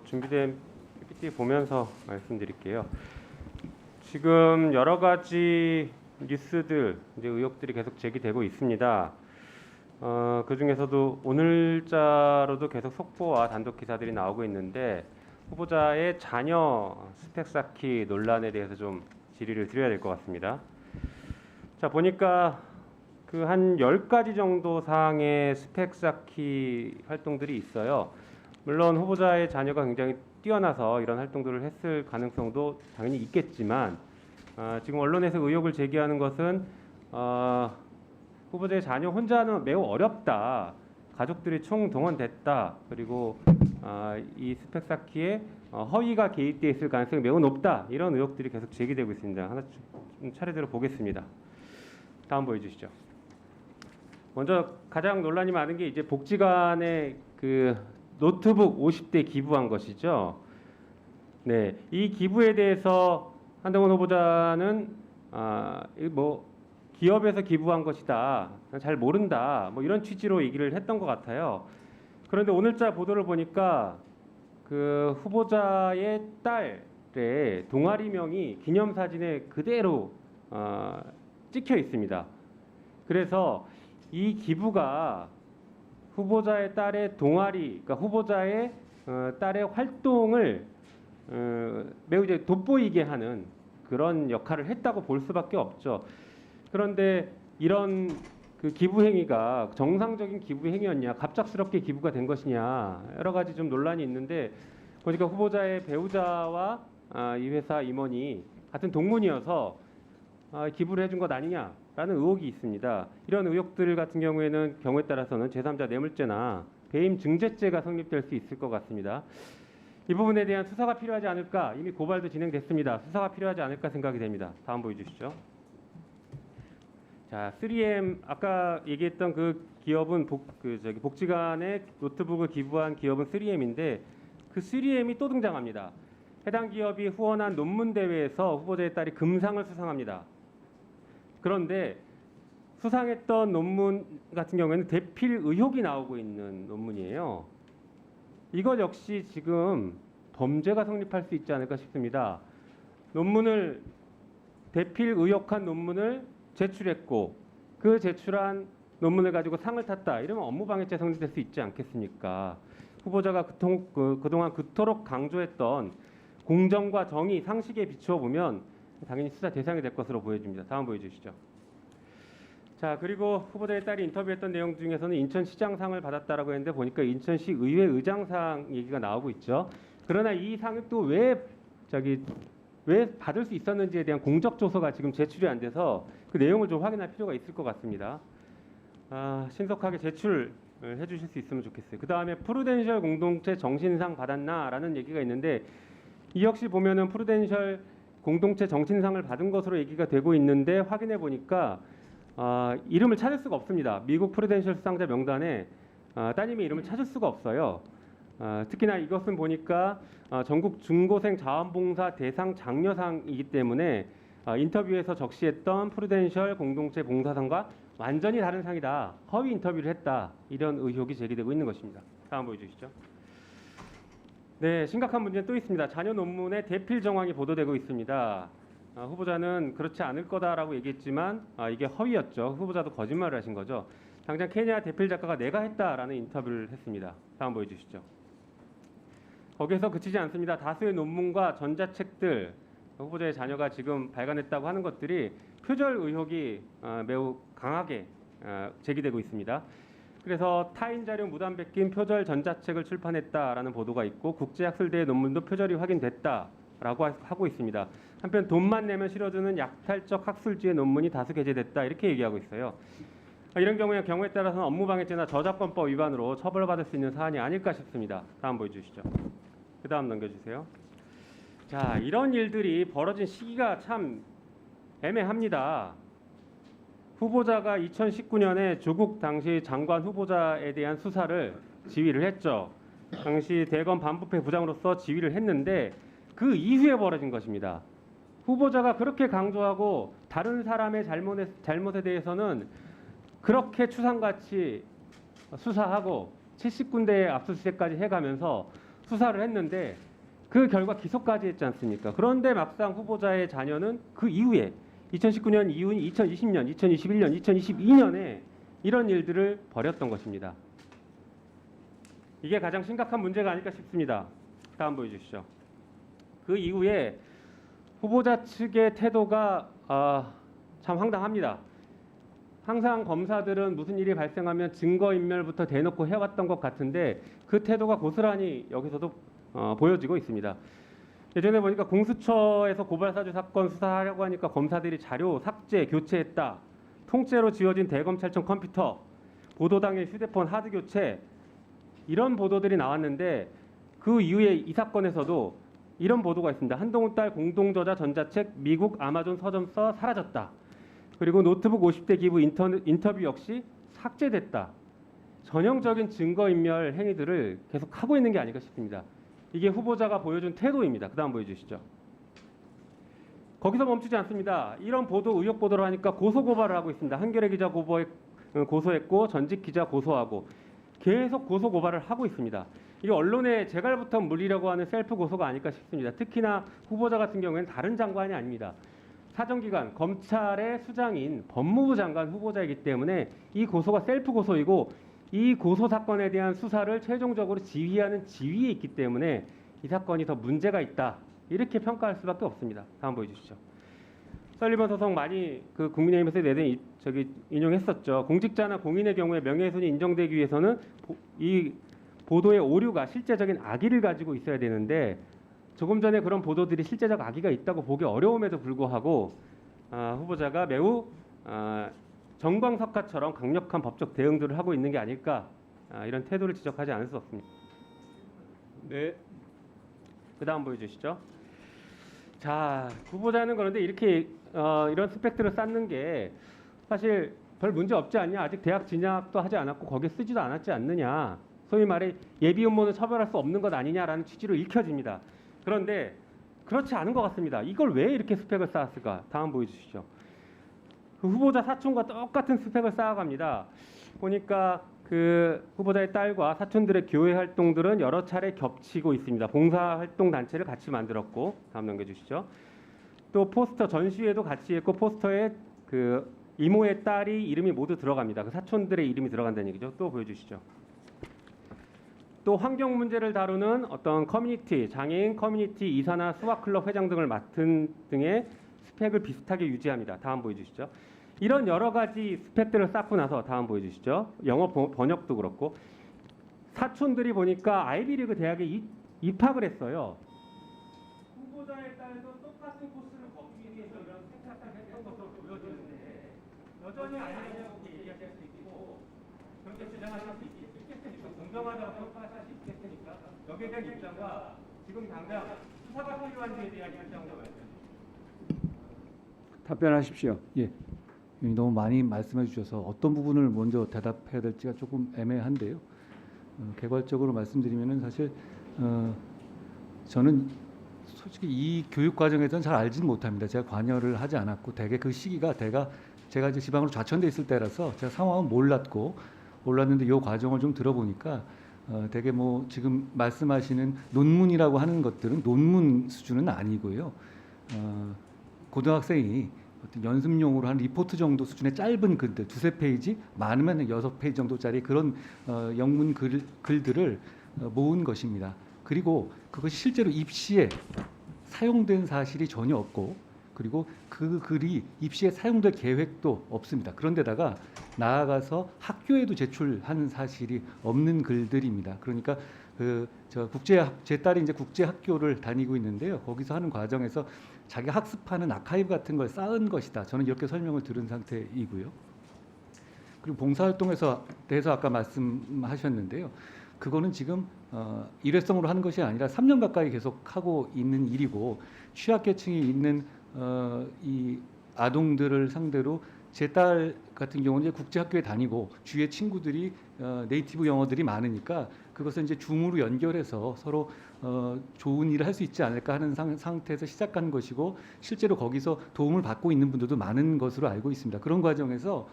준비된 PPT 보면서 말씀드릴게요. 지금 여러 가지 뉴스들, 이제 의혹들이 계속 제기되고 있습니다. 그 중에서도 오늘자로도 계속 속보와 단독 기사들이 나오고 있는데 후보자의 자녀 스펙 쌓기 논란에 대해서 좀 질의를 드려야 될 것 같습니다. 자, 보니까 그 한 10가지 정도 사항의 스펙 쌓기 활동들이 있어요. 물론 후보자의 자녀가 굉장히 뛰어나서 이런 활동들을 했을 가능성도 당연히 있겠지만 지금 언론에서 의혹을 제기하는 것은 후보자의 자녀 혼자는 매우 어렵다. 가족들이 총동원됐다. 그리고 이 스펙 쌓기에 허위가 개입되어 있을 가능성이 매우 높다. 이런 의혹들이 계속 제기되고 있습니다. 하나 차례대로 보겠습니다. 다음 보여주시죠. 먼저 가장 논란이 많은 게 이제 복지관에 그 노트북 50대 기부한 것이죠. 네, 이 기부에 대해서 한동훈 후보자는 기업에서 기부한 것이다, 잘 모른다, 이런 취지로 얘기를 했던 것 같아요. 그런데 오늘자 보도를 보니까 그 후보자의 딸의 동아리명이 기념사진에 그대로 찍혀 있습니다. 그래서 이 기부가 후보자의 딸의 동아리, 그러니까 후보자의 딸의 활동을 매우 이제 돋보이게 하는 그런 역할을 했다고 볼 수밖에 없죠. 그런데 이런 그 기부 행위가 정상적인 기부 행위였냐, 갑작스럽게 기부가 된 것이냐, 여러 가지 좀 논란이 있는데 보니까 후보자의 배우자와 이 회사 임원이 같은 동문이어서 기부를 해준 것 아니냐라는 의혹이 있습니다. 이런 의혹들 같은 경우에는 경우에 따라서는 제3자 뇌물죄나 배임 증죄죄가 성립될 수 있을 것 같습니다. 이 부분에 대한 수사가 필요하지 않을까, 이미 고발도 진행됐습니다. 수사가 필요하지 않을까 생각이 됩니다. 다음 보여주시죠. 자, 3M 아까 얘기했던 그 기업은 복지관에 노트북을 기부한 기업은 3M인데 그 3M이 또 등장합니다. 해당 기업이 후원한 논문 대회에서 후보자의 딸이 금상을 수상합니다. 그런데 수상했던 논문 같은 경우에는 대필 의혹이 나오고 있는 논문이에요. 이것 역시 지금 범죄가 성립할 수 있지 않을까 싶습니다. 논문을 대필 의혹한 논문을 제출했고 그 제출한 논문을 가지고 상을 탔다. 이러면 업무방해죄 성립될 수 있지 않겠습니까? 후보자가 그동안 그토록 강조했던 공정과 정의, 상식에 비추어 보면 당연히 수사 대상이 될 것으로 보여집니다. 다음 보여주시죠. 자, 그리고 후보자의 딸이 인터뷰했던 내용 중에서는 인천시장상을 받았다라고 했는데 보니까 인천시 의회 의장상 얘기가 나오고 있죠. 그러나 이 상을 또 왜 받을 수 있었는지에 대한 공적 조서가 지금 제출이 안 돼서 그 내용을 좀 확인할 필요가 있을 것 같습니다. 신속하게 제출해 주실 수 있으면 좋겠어요. 그 다음에 프루덴셜 공동체 정신상 받았나라는 얘기가 있는데 이 역시 보면은 프루덴셜 공동체 정신상을 받은 것으로 얘기가 되고 있는데 확인해 보니까 이름을 찾을 수가 없습니다. 미국 프루덴셜 수상자 명단에 따님의 이름을 찾을 수가 없어요. 특히나 이것은 보니까 전국 중고생 자원봉사 대상 장려상이기 때문에 인터뷰에서 적시했던 프루덴셜 공동체 봉사상과 완전히 다른 상이다. 허위 인터뷰를 했다. 이런 의혹이 제기되고 있는 것입니다. 다음 보여주시죠. 네, 심각한 문제는 또 있습니다. 자녀 논문의 대필 정황이 보도되고 있습니다. 후보자는 그렇지 않을 거다라고 얘기했지만 이게 허위였죠. 후보자도 거짓말을 하신 거죠. 당장 케냐 대필 작가가 내가 했다라는 인터뷰를 했습니다. 다음 보여주시죠. 거기에서 그치지 않습니다. 다수의 논문과 전자책들, 후보자의 자녀가 지금 발간했다고 하는 것들이 표절 의혹이 매우 강하게 제기되고 있습니다. 그래서 타인 자료 무단 베낀 표절 전자책을 출판했다라는 보도가 있고 국제학술대회 논문도 표절이 확인됐다라고 하고 있습니다. 한편 돈만 내면 실어주는 약탈적 학술지의 논문이 다수 게재됐다 이렇게 얘기하고 있어요. 이런 경우에 따라서는 업무방해죄나 저작권법 위반으로 처벌받을 수 있는 사안이 아닐까 싶습니다. 다음 보여주시죠. 그 다음 넘겨주세요. 자, 이런 일들이 벌어진 시기가 참 애매합니다. 후보자가 2019년에 조국 당시 장관 후보자에 대한 수사를 지휘를 했죠. 당시 대검 반부패 부장으로서 지휘를 했는데 그 이후에 벌어진 것입니다. 후보자가 그렇게 강조하고 다른 사람의 잘못에 대해서는 그렇게 추상같이 수사하고 70군데의 압수수색까지 해가면서 수사를 했는데 그 결과 기소까지 했지 않습니까? 그런데 막상 후보자의 자녀는 그 이후에 2019년 이후인 2020년, 2021년, 2022년에 이런 일들을 벌였던 것입니다. 이게 가장 심각한 문제가 아닐까 싶습니다. 다음 보여주시죠. 그 이후에 후보자 측의 태도가 참 황당합니다. 항상 검사들은 무슨 일이 발생하면 증거인멸부터 대놓고 해왔던 것 같은데 그 태도가 고스란히 여기서도 보여지고 있습니다. 예전에 보니까 공수처에서 고발사주 사건 수사하려고 하니까 검사들이 자료 삭제, 교체했다. 통째로 지워진 대검찰청 컴퓨터, 보도당일 휴대폰 하드 교체 이런 보도들이 나왔는데 그 이후에 이 사건에서도 이런 보도가 있습니다. 한동훈 딸 공동저자 전자책 미국 아마존 서점서 사라졌다. 그리고 노트북 50대 기부 인터뷰 역시 삭제됐다. 전형적인 증거인멸 행위들을 계속 하고 있는 게 아닐까 싶습니다. 이게 후보자가 보여준 태도입니다. 그 다음 보여주시죠. 거기서 멈추지 않습니다. 이런 보도, 의혹 보도를 하니까 고소고발을 하고 있습니다. 한겨레 기자 고소했고 전직 기자 고소하고 계속 고소고발을 하고 있습니다. 이게 언론에 재갈부터 물리려고 하는 셀프 고소가 아닐까 싶습니다. 특히나 후보자 같은 경우에는 다른 장관이 아닙니다. 사정기관, 검찰의 수장인 법무부 장관 후보자이기 때문에 이 고소가 셀프 고소이고 이 고소 사건에 대한 수사를 최종적으로 지휘하는 지위에 있기 때문에 이 사건이 더 문제가 있다. 이렇게 평가할 수밖에 없습니다. 다음 보여주시죠. 설리번 소송 많이 그 국민의힘에서 내는 인용했었죠. 공직자나 공인의 경우에 명예훼손이 인정되기 위해서는 이 보도의 오류가 실제적인 악의를 가지고 있어야 되는데 조금 전에 그런 보도들이 실제적 악의가 있다고 보기 어려움에도 불구하고 후보자가 매우 정광석화처럼 강력한 법적 대응들을 하고 있는 게 아닐까 이런 태도를 지적하지 않을 수 없습니다. 네. 그 다음 보여주시죠. 자, 후보자는 그런데 이렇게 이런 스펙들을 쌓는 게 사실 별 문제 없지 않냐. 아직 대학 진학도 하지 않았고 거기에 쓰지도 않았지 않느냐. 소위 말해 예비 음모는 처벌할 수 없는 것 아니냐라는 취지로 읽혀집니다. 그런데 그렇지 않은 것 같습니다. 이걸 왜 이렇게 스펙을 쌓았을까? 다음 보여주시죠. 그 후보자 사촌과 똑같은 스펙을 쌓아갑니다. 보니까 그 후보자의 딸과 사촌들의 교회 활동들은 여러 차례 겹치고 있습니다. 봉사활동 단체를 같이 만들었고, 다음 넘겨주시죠. 또 포스터 전시회도 같이 했고 포스터에 그 이모의 딸이 이름이 모두 들어갑니다. 그 사촌들의 이름이 들어간다는 얘기죠. 또 보여주시죠. 또 환경 문제를 다루는 어떤 커뮤니티, 장애인 커뮤니티 이사나 수학클럽 회장 등을 맡은 등의 스펙을 비슷하게 유지합니다. 다음 보여주시죠. 이런 여러 가지 스펙들을 쌓고 나서 다음 보여주시죠. 영어 번역도 그렇고 사촌들이 보니까 아이비리그 대학에 입학을 했어요. 후보자의 딸도 똑같은 코스를 걷기 위해서 이런 생각을 했던 것으로 보여지는데 여전히 아니냐고 얘기하실 수 있고 그렇게 주장하실 수 있겠습니까? 공정하다고 평가하실 수 있겠습니까? 여기에 대한 입장과 지금 당장 수사가 필요한지에 대한 입장과 답변하십시오. 예. 너무 많이 말씀해 주셔서 어떤 부분을 먼저 대답해야 될지가 조금 애매한데요. 개괄적으로 말씀드리면은 사실 저는 솔직히 이 교육 과정에서는 잘 알지는 못합니다. 제가 관여를 하지 않았고 대개 그 시기가 제가 이제 지방으로 좌천돼 있을 때라서 제가 상황은 몰랐는데 이 과정을 좀 들어보니까 대개 뭐 지금 말씀하시는 논문이라고 하는 것들은 논문 수준은 아니고요. 고등학생이 어떤 연습용으로 한 리포트 정도 수준의 짧은 글들, 2-3페이지, 많으면 6페이지 정도짜리 그런 영문 글들을 모은 것입니다. 그리고 그것이 실제로 입시에 사용된 사실이 전혀 없고, 그리고 그 글이 입시에 사용될 계획도 없습니다. 그런데다가 나아가서 학교에도 제출한 사실이 없는 글들입니다. 그러니까 제 딸이 이제 국제 학교를 다니고 있는데요. 거기서 하는 과정에서 자기 학습하는 아카이브 같은 걸 쌓은 것이다. 저는 이렇게 설명을 들은 상태이고요. 그리고 봉사활동에서 대해서 아까 말씀하셨는데요. 그거는 지금 일회성으로 하는 것이 아니라 3년 가까이 계속 하고 있는 일이고 취약계층이 있는 이 아동들을 상대로 제 딸 같은 경우는 이제 국제학교에 다니고 주위에 친구들이 네이티브 영어들이 많으니까 그것을 이제 줌으로 연결해서 서로 좋은 일을 할 수 있지 않을까 하는 상태에서 시작한 것이고 실제로 거기서 도움을 받고 있는 분들도 많은 것으로 알고 있습니다. 그런 과정에서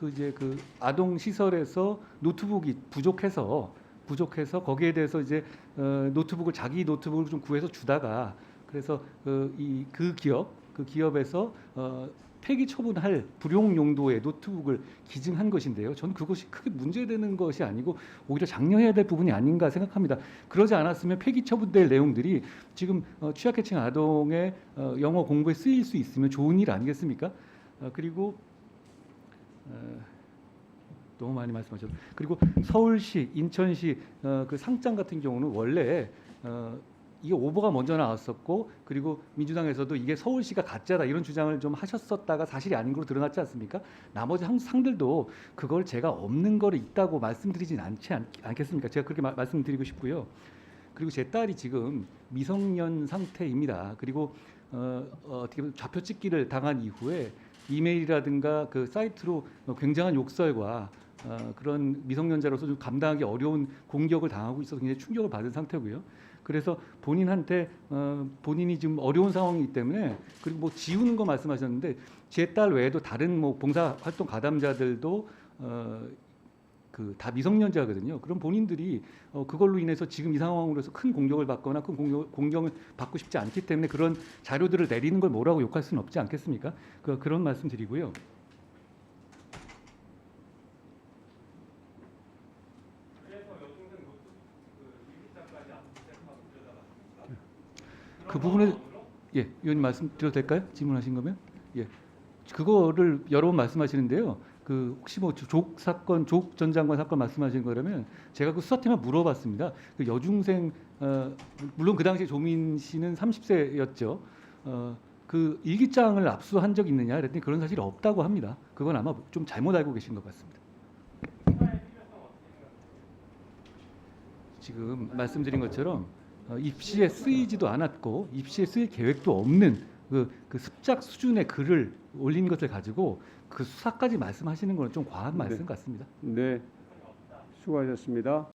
이제 그 아동 시설에서 노트북이 부족해서 부족해서 거기에 대해서 이제 노트북을 자기 노트북을 좀 구해서 주다가 그래서 그 기업에서 폐기 처분할 불용 용도의 노트북을 기증한 것인데요. 저는 그것이 크게 문제되는 것이 아니고 오히려 장려해야 될 부분이 아닌가 생각합니다. 그러지 않았으면 폐기 처분될 내용들이 지금 취약계층 아동의 영어 공부에 쓰일 수 있으면 좋은 일 아니겠습니까? 그리고 너무 많이 말씀하셨죠. 그리고 서울시, 인천시 그 상장 같은 경우는 원래 이게 오보가 먼저 나왔었고 그리고 민주당에서도 이게 서울시가 가짜다 이런 주장을 좀 하셨었다가 사실이 아닌 걸로 드러났지 않습니까? 나머지 상들도 그걸 제가 없는 거를 있다고 말씀드리진 않겠습니까? 제가 그렇게 말씀드리고 싶고요. 그리고 제 딸이 지금 미성년 상태입니다. 그리고 어떻게 보면 좌표 찍기를 당한 이후에 이메일이라든가 그 사이트로 굉장한 욕설과 그런 미성년자로서 좀 감당하기 어려운 공격을 당하고 있어서 굉장히 충격을 받은 상태고요. 그래서 본인한테 본인이 지금 어려운 상황이기 때문에 그리고 뭐 지우는 거 말씀하셨는데 제 딸 외에도 다른 뭐 봉사활동 가담자들도 그 다 미성년자거든요. 그럼 본인들이 그걸로 인해서 지금 이 상황으로 해서 큰 공격을 받거나 큰 공격을 받고 싶지 않기 때문에 그런 자료들을 내리는 걸 뭐라고 욕할 수는 없지 않겠습니까? 그런 말씀 드리고요. 그 부분에 예, 의원님 말씀드려도 될까요? 질문하신 거면 예, 그거를 여러 번 말씀하시는데요. 그 혹시 뭐 족 사건, 족 전 장관 사건 말씀하신 거라면 제가 그 수사팀에 물어봤습니다. 그 여중생 물론 그 당시에 조민 씨는 30세였죠. 그 일기장을 압수한 적 있느냐 그랬더니 그런 사실이 없다고 합니다. 그건 아마 좀 잘못 알고 계신 것 같습니다. 지금 말씀드린 것처럼 입시에 쓰이지도 않았고 입시에 쓰일 계획도 없는 그 습작 수준의 글을 올린 것을 가지고 그 수사까지 말씀하시는 건 좀 과한 말씀 같습니다. 네, 수고하셨습니다.